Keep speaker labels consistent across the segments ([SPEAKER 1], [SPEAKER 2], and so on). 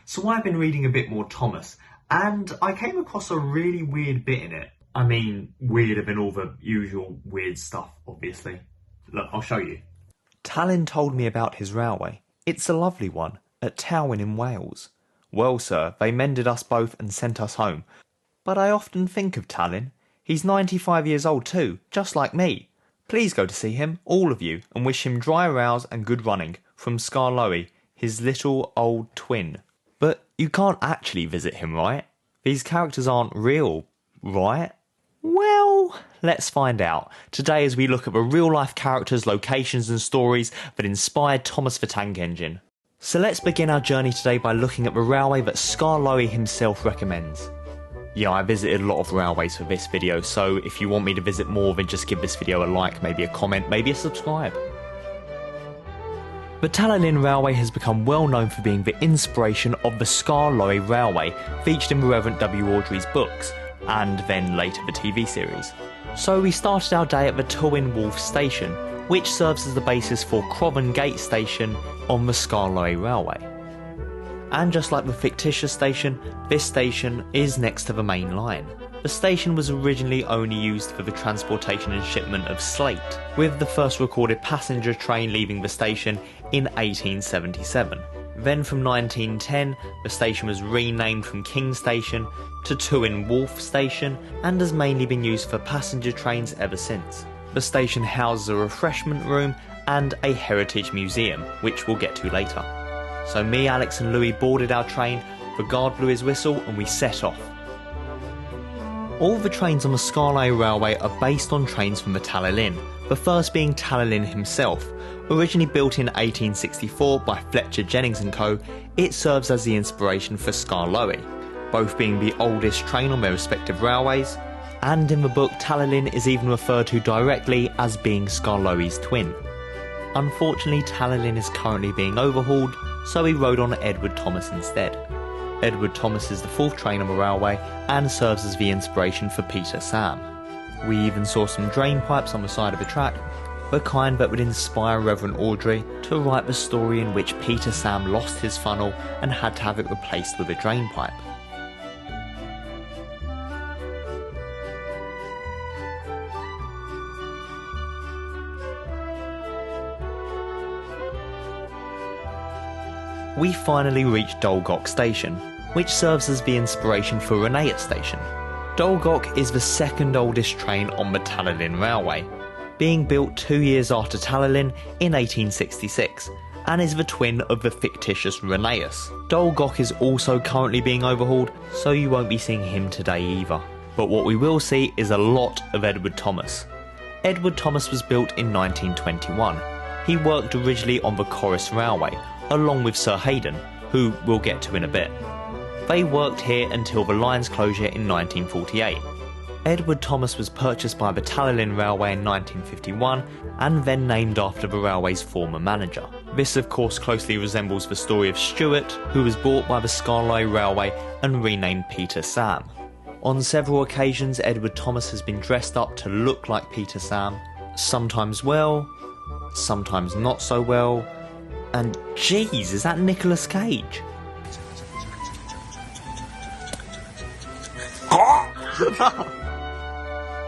[SPEAKER 1] So I've been reading a bit more Thomas, and I came across a really weird bit in it. I mean, weirder than all the usual weird stuff, obviously. Look, I'll show you.
[SPEAKER 2] Tallyn told me about his railway. It's a lovely one, at Tywyn in Wales. Well, sir, they mended us both and sent us home. But I often think of Tallyn. He's 95 years old too, just like me. Please go to see him, all of you, and wish him dry rows and good running, from Skarloey, his little old twin. But you can't actually visit him, right? These characters aren't real, right? Well, let's find out. Today as we look at the real-life characters, locations and stories that inspired Thomas the Tank Engine. So let's begin our journey today by looking at the railway that Skarloey himself recommends. Yeah, I visited a lot of railways for this video, so if you want me to visit more, then just give this video a like, maybe a comment, maybe a subscribe. The Talyllyn Railway has become well known for being the inspiration of the Skarloey Railway, featured in the Reverend W. Awdry's books, and then later the TV series. So we started our day at the Tywyn Wharf station, which serves as the basis for Covan Gate station on the Skarloey Railway. And just like the fictitious station, this station is next to the main line. The station was originally only used for the transportation and shipment of slate, with the first recorded passenger train leaving the station in 1877. Then from 1910, the station was renamed from King Station to Tywyn Wharf Station and has mainly been used for passenger trains ever since. The station houses a refreshment room and a heritage museum, which we'll get to later. So me, Alex and Louis boarded our train, the guard blew his whistle and we set off. All the trains on the Skarloey Railway are based on trains from the Tallylyn, the first being Tallylyn himself. Originally built in 1864 by Fletcher Jennings & Co, it serves as the inspiration for Skarloey, both being the oldest train on their respective railways, and in the book Tallylyn is even referred to directly as being Skarloey's twin. Unfortunately, Tallylyn is currently being overhauled, so we rode on Edward Thomas instead. Edward Thomas is the fourth train on the railway and serves as the inspiration for Peter Sam. We even saw some drain pipes on the side of the track, the kind that would inspire Reverend Awdry to write the story in which Peter Sam lost his funnel and had to have it replaced with a drain pipe. We finally reached Dolgok Station, which serves as the inspiration for Rheneas Station. Dolgoch is the second oldest train on the Talyllyn Railway, being built 2 years after Tallylyn in 1866, and is the twin of the fictitious Rheneas. Dolgoch is also currently being overhauled, so you won't be seeing him today either. But what we will see is a lot of Edward Thomas. Edward Thomas was built in 1921. He worked originally on the Corris Railway, along with Sir Haydn, who we'll get to in a bit. They worked here until the line's closure in 1948. Edward Thomas was purchased by the Talyllyn Railway in 1951 and then named after the railway's former manager. This of course closely resembles the story of Stuart, who was bought by the Skarloey Railway and renamed Peter Sam. On several occasions Edward Thomas has been dressed up to look like Peter Sam, sometimes well, sometimes not so well. And geez, is that Nicolas Cage?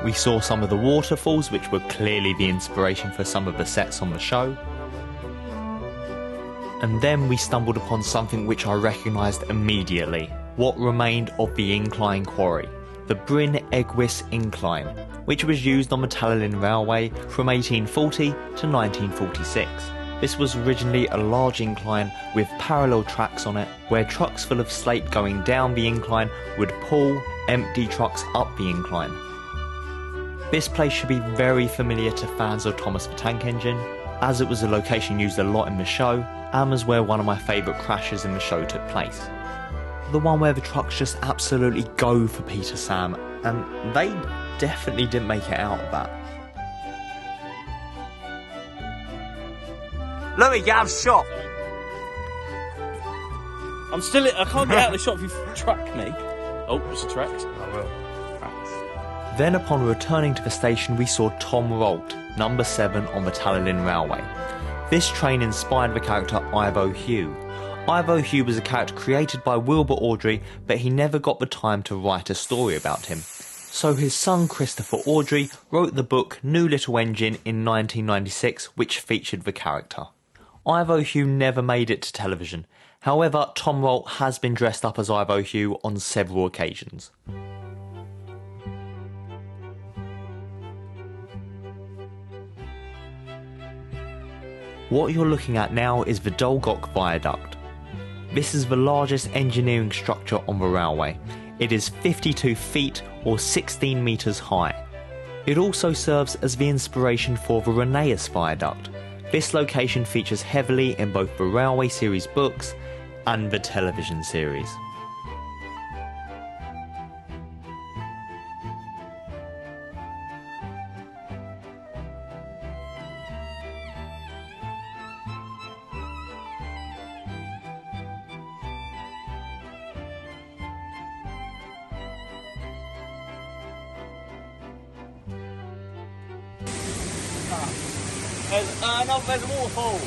[SPEAKER 2] We saw some of the waterfalls, which were clearly the inspiration for some of the sets on the show. And then we stumbled upon something which I recognised immediately, what remained of the Incline Quarry, the Bryn Egwys Incline, which was used on the Talyllyn Railway from 1840 to 1946. This was originally a large incline with parallel tracks on it, where trucks full of slate going down the incline would pull empty trucks up the incline. This place should be very familiar to fans of Thomas the Tank Engine, as it was a location used a lot in the show, and was where one of my favourite crashes in the show took place. The one where the trucks just absolutely go for Peter Sam, and they definitely didn't make it out of that.
[SPEAKER 3] Louis, get out of the shop!
[SPEAKER 4] I can't get out of the shop if you track me. Oh, it's a track. I will. Tracks.
[SPEAKER 2] Then upon returning to the station we saw Tom Rolt, number 7 on the Talyllyn Railway. This train inspired the character Ivo Hugh. Ivo Hugh was a character created by Wilbur Awdry, but he never got the time to write a story about him. So his son Christopher Awdry wrote the book New Little Engine in 1996, which featured the character. Ivo Hugh never made it to television. However, Tom Rolt has been dressed up as Ivo Hugh on several occasions. What you're looking at now is the Dolgoch Viaduct. This is the largest engineering structure on the railway. It is 52 feet or 16 metres high. It also serves as the inspiration for the Rheneas Viaduct. This location features heavily in both the Railway series books and the television series.
[SPEAKER 4] There's a waterfall.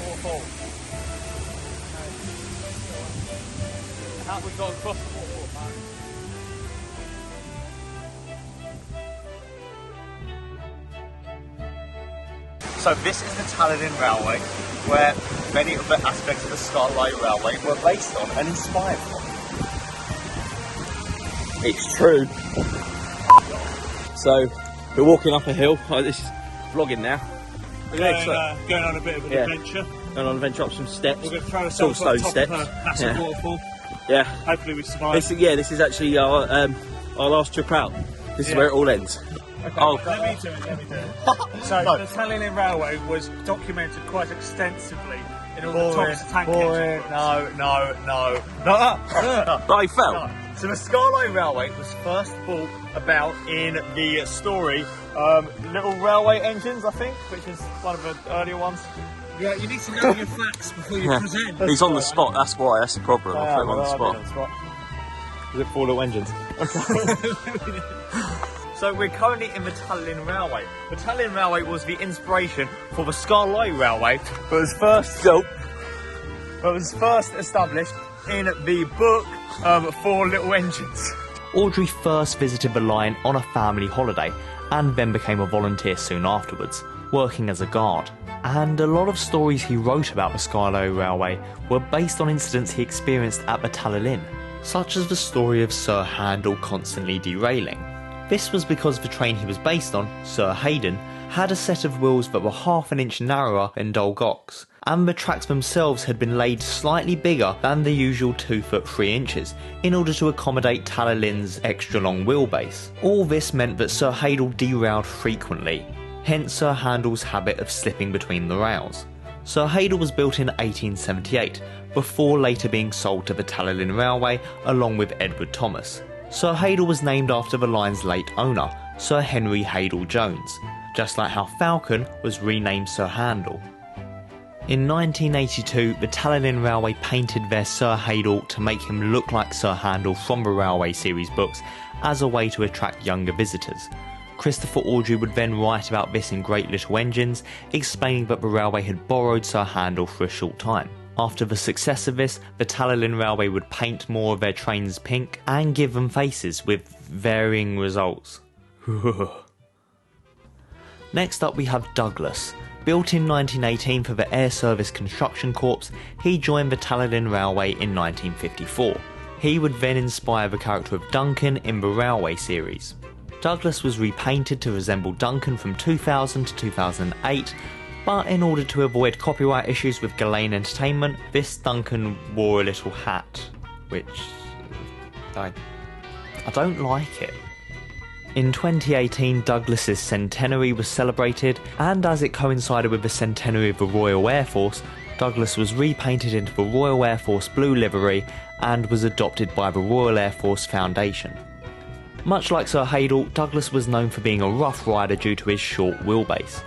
[SPEAKER 4] Waterfall. How have we got across the waterfall, man?
[SPEAKER 1] So this is the Talyllyn Railway, where many of the aspects of the Skarloey Railway were based on and inspired from.
[SPEAKER 4] It's true. So we're walking up a hill. Oh, this is vlogging now.
[SPEAKER 3] Going on a bit of an adventure.
[SPEAKER 4] Going on an adventure up some steps.
[SPEAKER 3] We're going to throw ourselves on top of a massive waterfall.
[SPEAKER 4] Yeah.
[SPEAKER 3] Hopefully we survive.
[SPEAKER 4] This is actually our last trip out. This is where it all ends.
[SPEAKER 3] Okay, let me do it. So the Talyllyn Railway was documented quite extensively in all the tops of tank engines.
[SPEAKER 1] No.
[SPEAKER 4] But I fell.
[SPEAKER 1] So the Skarloey Railway was first brought about in the story Little Railway Engines, I think, which is one of the earlier ones.
[SPEAKER 3] Yeah, you need to know your facts before you present.
[SPEAKER 4] He's on the spot, that's why, that's the problem. I put him on the spot.
[SPEAKER 1] Is it 4 little engines? So we're currently in the Talyllyn Railway. The Talyllyn Railway was the inspiration for the Skarloey Railway, but was first established in the book 4 Little Engines.
[SPEAKER 2] Awdry first visited the line on a family holiday and then became a volunteer soon afterwards, working as a guard. And a lot of stories he wrote about the Skarloey Railway were based on incidents he experienced at the Tallylyn, such as the story of Sir Handel constantly derailing. This was because the train he was based on, Sir Haydn, had a set of wheels that were half an inch narrower than Dolgoch's, and the tracks themselves had been laid slightly bigger than the usual 2 foot 3 inches in order to accommodate Tallylyn's extra long wheelbase. All this meant that Sir Handel derailed frequently, hence Sir Handel's habit of slipping between the rails. Sir Handel was built in 1878, before later being sold to the Talyllyn Railway along with Edward Thomas. Sir Handel was named after the line's late owner, Sir Henry Handel Jones, just like how Falcon was renamed Sir Handel. In 1982, the Talyllyn Railway painted their Sir Handel to make him look like Sir Handel from the Railway series books as a way to attract younger visitors. Christopher Awdry would then write about this in Great Little Engines, explaining that the railway had borrowed Sir Handel for a short time. After the success of this, the Talyllyn Railway would paint more of their trains pink and give them faces, with varying results. Next up we have Douglas. Built in 1918 for the Air Service Construction Corps, he joined the Talyllyn Railway in 1954. He would then inspire the character of Duncan in the Railway series. Douglas was repainted to resemble Duncan from 2000 to 2008, but in order to avoid copyright issues with Ghislaine Entertainment, this Duncan wore a little hat, which I don't like it. In 2018, Douglas's centenary was celebrated, and as it coincided with the centenary of the Royal Air Force, Douglas was repainted into the Royal Air Force blue livery and was adopted by the Royal Air Force Foundation. Much like Sir Handel, Douglas was known for being a rough rider due to his short wheelbase,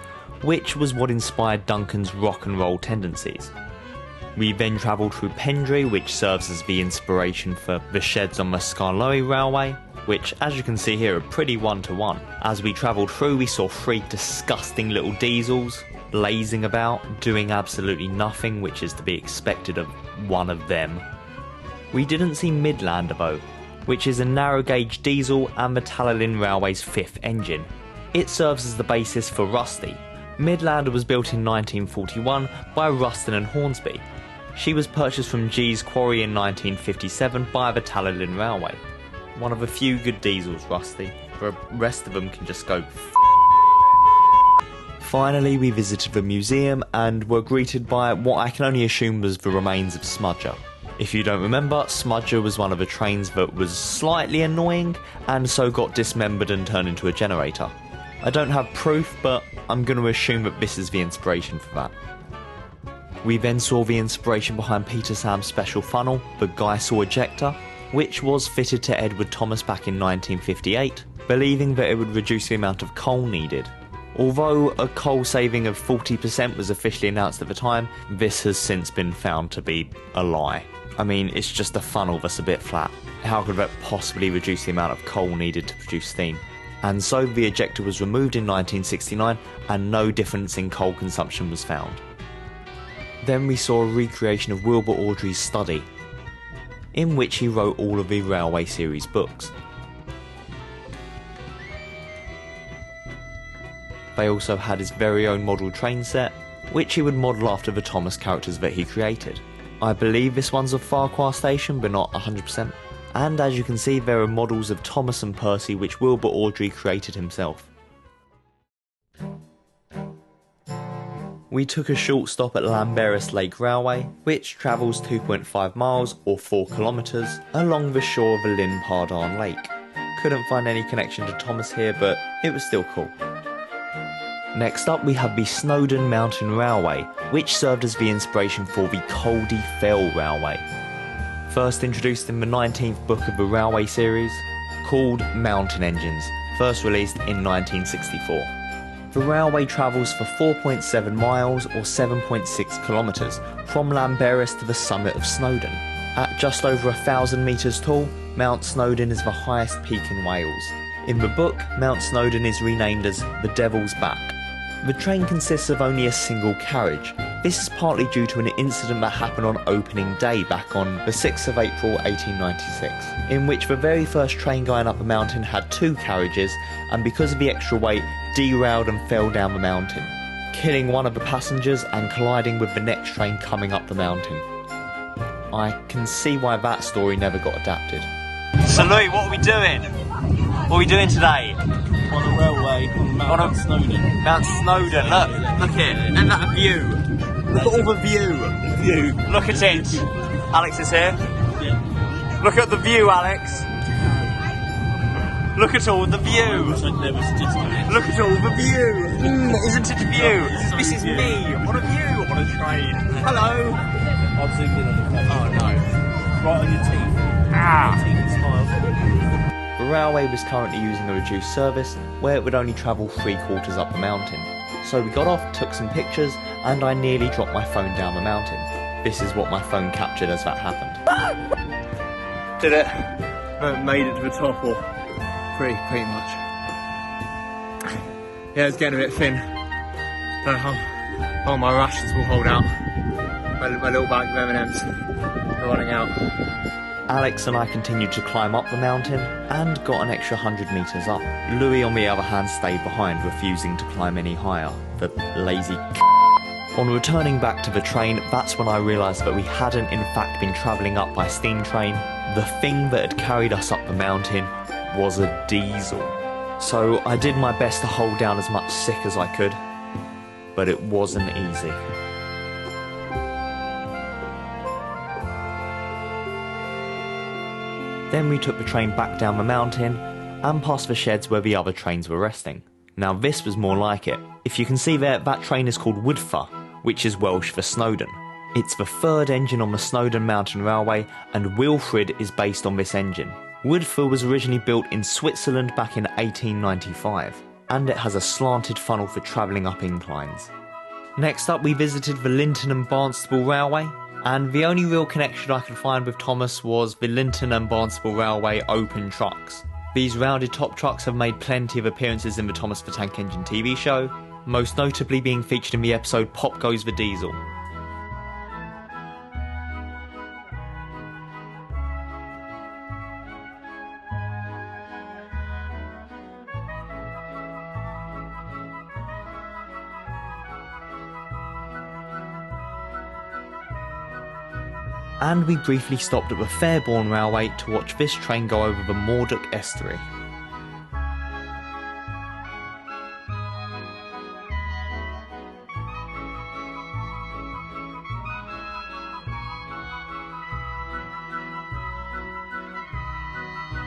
[SPEAKER 2] which was what inspired Duncan's rock and roll tendencies. We then travelled through Pendry, which serves as the inspiration for the sheds on the Skarloey Railway, which, as you can see here, are pretty one-to-one. As we travelled through, we saw 3 disgusting little diesels, lazing about, doing absolutely nothing, which is to be expected of one of them. We didn't see Midlander though, which is a narrow gauge diesel and the Talyllyn Railway's 5th engine. It serves as the basis for Rusty. Midlander was built in 1941 by Ruston and Hornsby. She was purchased from Giesl Quarry in 1957 by the Talyllyn Railway. One of a few good diesels, Rusty. The rest of them can just go Finally, we visited the museum and were greeted by what I can only assume was the remains of Smudger. If you don't remember, Smudger was one of the trains that was slightly annoying and so got dismembered and turned into a generator. I don't have proof, but I'm going to assume that this is the inspiration for that. We then saw the inspiration behind Peter Sam's special funnel, the Giesl Ejector, which was fitted to Edward Thomas back in 1958, believing that it would reduce the amount of coal needed. Although a coal saving of 40% was officially announced at the time, this has since been found to be a lie. I mean, it's just a funnel that's a bit flat. How could that possibly reduce the amount of coal needed to produce steam? And so the ejector was removed in 1969 and no difference in coal consumption was found. Then we saw a recreation of Wilbur Awdry's study, in which he wrote all of the Railway series books. They also had his very own model train set, which he would model after the Thomas characters that he created. I believe this one's of Farquhar Station, but not 100%. And as you can see, there are models of Thomas and Percy which Wilbur Awdry created himself. We took a short stop at Llanberis Railway, which travels 2.5 miles or 4 kilometres along the shore of the Lynn Lake. Couldn't find any connection to Thomas here, but it was still cool. Next up we have the Snowdon Mountain Railway, which served as the inspiration for the Caldy Fell Railway. First introduced in the 19th book of the Railway series, called Mountain Engines, first released in 1964. The railway travels for 4.7 miles or 7.6 kilometres from Llanberis to the summit of Snowdon. At just over 1,000 metres tall, Mount Snowdon is the highest peak in Wales. In the book, Mount Snowdon is renamed as the Devil's Back. The train consists of only a single carriage. This is partly due to an incident that happened on opening day back on the 6th of April 1896, in which the very first train going up the mountain had 2 carriages and because of the extra weight derailed and fell down the mountain, killing one of the passengers and colliding with the next train coming up the mountain. I can see why that story never got adapted. So Louis, what are we doing? What are we doing today?
[SPEAKER 4] On a railway on Mount Snowdon.
[SPEAKER 2] Mount Snowdon, look here, and that view. Look at all the view. Look at it. Alex is here. Yeah. Look at the view, Alex. Look at all the view. Look at all the view. Isn't it a view? This is me on a view on a train. Hello.
[SPEAKER 4] I've zoomed in on the camera.
[SPEAKER 2] Oh no.
[SPEAKER 4] Right on your teeth.
[SPEAKER 2] Ah.
[SPEAKER 4] Your teeth smile.
[SPEAKER 2] The railway was currently using a reduced service where it would only travel 3/4 up the mountain. So we got off, took some pictures, and I nearly dropped my phone down the mountain. This is what my phone captured as that happened.
[SPEAKER 5] Did it? Made it to the top, or pretty much. Yeah, it's getting a bit thin. Oh, my rations will hold out. My little bag of M&Ms are running out.
[SPEAKER 2] Alex and I continued to climb up the mountain and got an extra 100 metres up. Louis, on the other hand, stayed behind, refusing to climb any higher. The lazy On returning back to the train, that's when I realised that we hadn't in fact been travelling up by steam train. The thing that had carried us up the mountain was a diesel. So I did my best to hold down as much sick as I could, but it wasn't easy. Then we took the train back down the mountain and past the sheds where the other trains were resting. Now this was more like it. If you can see there, that train is called Wharf, which is Welsh for Snowdon. It's the 3rd engine on the Snowdon Mountain Railway and Wilfrid is based on this engine. Wharf was originally built in Switzerland back in 1895 and it has a slanted funnel for travelling up inclines. Next up we visited the Lynton and Barnstaple Railway. And the only real connection I could find with Thomas was the Lynton and Barnstaple Railway open trucks. These rounded top trucks have made plenty of appearances in the Thomas the Tank Engine TV show. most notably being featured in the episode Pop Goes the Diesel. And we briefly stopped at the Fairbourne Railway to watch this train go over the Mordock estuary.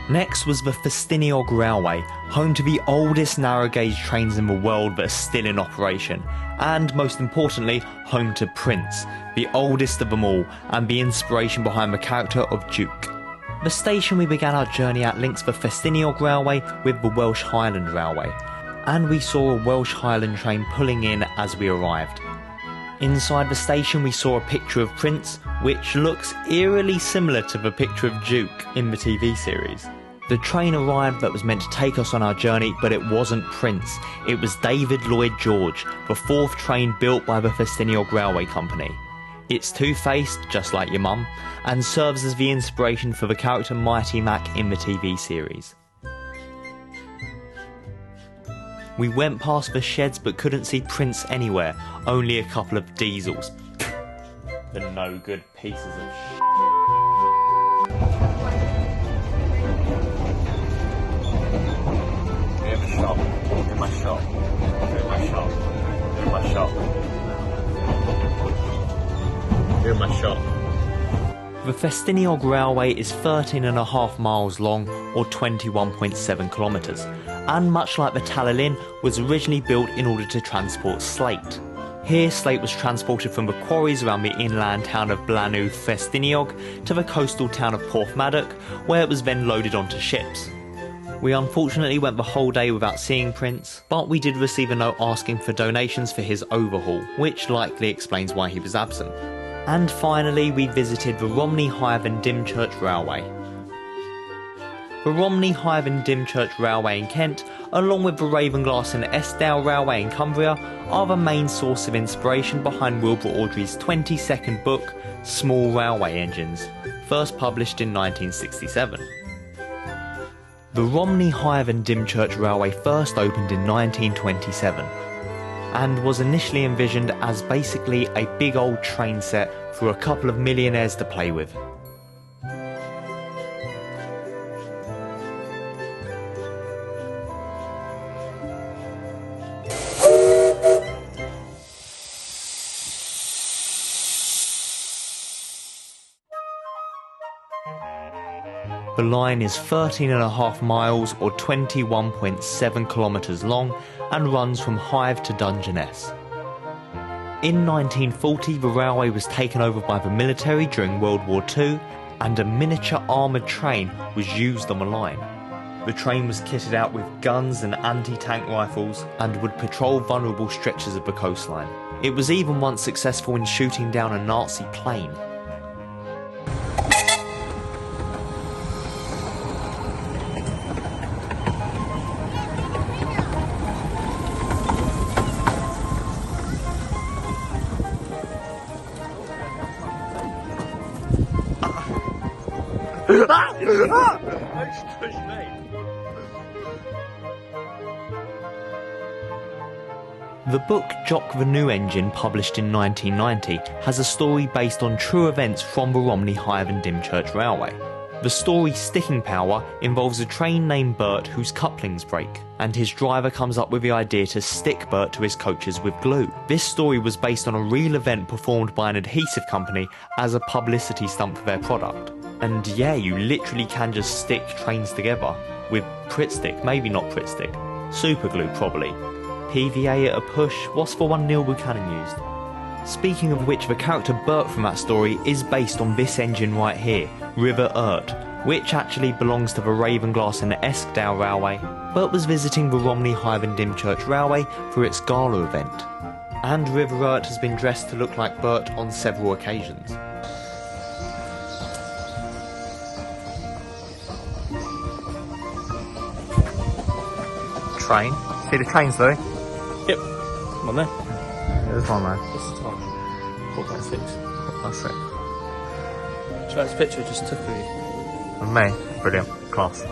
[SPEAKER 2] Next was the Ffestiniog Railway, home to the oldest narrow gauge trains in the world that are still in operation, and most importantly, home to Prince, the oldest of them all, and the inspiration behind the character of Duke. The station we began our journey at links the Ffestiniog Railway with the Welsh Highland Railway, and we saw a Welsh Highland train pulling in as we arrived. Inside the station we saw a picture of Prince, which looks eerily similar to the picture of Duke in the TV series. The train arrived that was meant to take us on our journey, but it wasn't Prince. It was David Lloyd George, the fourth train built by the Ffestiniog Railway Company. It's two-faced, just like your mum, and serves as the inspiration for the character Mighty Mac in the TV series. We went past the sheds but couldn't see Prince anywhere, only a couple of diesels. The no good pieces of shit.
[SPEAKER 5] In my shop.
[SPEAKER 2] The Ffestiniog Railway is 13.5 miles long, or 21.7 kilometres, and much like the Tallylyn, was originally built in order to transport slate. Here, slate was transported from the quarries around the inland town of Blanw Ffestiniog to the coastal town of Porthmadog, where it was then loaded onto ships. We unfortunately went the whole day without seeing Prince, but we did receive a note asking for donations for his overhaul, which likely explains why he was absent. And finally, we visited the Romney, Hythe and Dymchurch Railway. The Romney, Hythe and Dymchurch Railway in Kent, along with the Ravenglass and Eskdale Railway in Cumbria, are the main source of inspiration behind Wilbur Awdry's 22nd book, Small Railway Engines, first published in 1967. The Romney, Hythe and Dymchurch Railway first opened in 1927 and was initially envisioned as basically a big old train set for a couple of millionaires to play with. The line is 13.5 miles or 21.7 kilometres long and runs from Hythe to Dungeness. In 1940 the railway was taken over by the military during World War II and a miniature armoured train was used on the line. The train was kitted out with guns and anti-tank rifles and would patrol vulnerable stretches of the coastline. It was even once successful in shooting down a Nazi plane. The book Jock the New Engine, published in 1990, has a story based on true events from the Romney, Hythe and Dymchurch Railway. The story Sticking Power involves a train named Bert whose couplings break, and his driver comes up with the idea to stick Bert to his coaches with glue. This story was based on a real event performed by an adhesive company as a publicity stunt for their product. And yeah, you literally can just stick trains together with Pritt Stick, maybe not Pritt Stick, super glue probably. PVA at a push, what's the one Neil Buchanan used? Speaking of which, the character Bert from that story is based on this engine right here, River Ert, which actually belongs to the Ravenglass and Eskdale Railway, but was visiting the Romney, Hythe and Dymchurch Railway for its gala event. And River Ert has been dressed to look like Bert on several occasions. Train. See the trains though?
[SPEAKER 4] Yep. on there.
[SPEAKER 2] There's one man.
[SPEAKER 4] What's the time? 4:06.
[SPEAKER 2] That's it.
[SPEAKER 4] So that's a picture I just took of you.
[SPEAKER 2] With me. Brilliant. Class.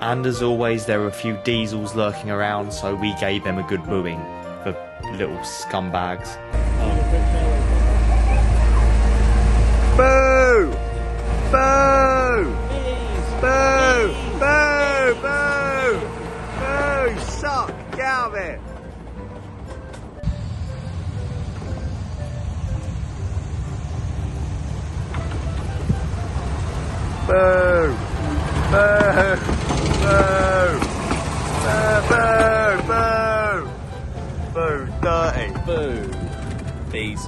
[SPEAKER 2] And as always, there were a few diesels lurking around, so we gave them a good booing. The little scumbags.
[SPEAKER 5] Boo! Boo! Boo! Boo! Boo! Boo! Suck! Get out of it! Boo! Boo! Boo! Boo! Boo! Boo! Dirty!
[SPEAKER 4] Boo. Bees.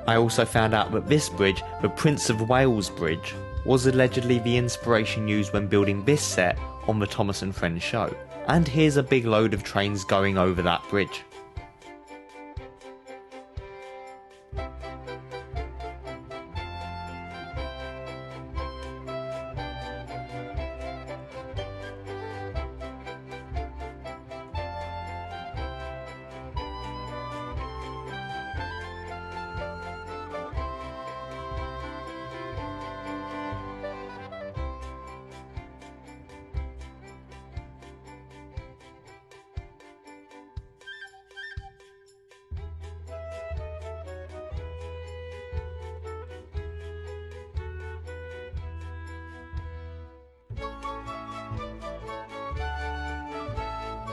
[SPEAKER 2] I also found out that this bridge, the Prince of Wales Bridge, was allegedly the inspiration used when building this set on the Thomas and Friends show. And here's a big load of trains going over that bridge.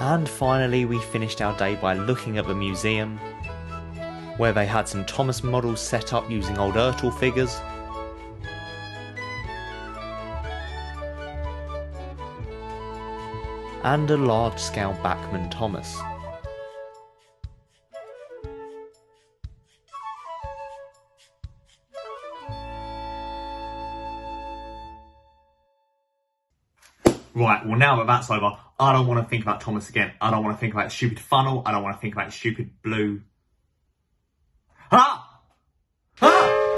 [SPEAKER 2] And finally we finished our day by looking at the museum, where they had some Thomas models set up using old Ertl figures, and a large-scale Bachmann Thomas.
[SPEAKER 1] Right, well now that that's over, I don't want to think about Thomas again. I don't want to think about stupid funnel. I don't want to think about stupid blue. Ah! Ah!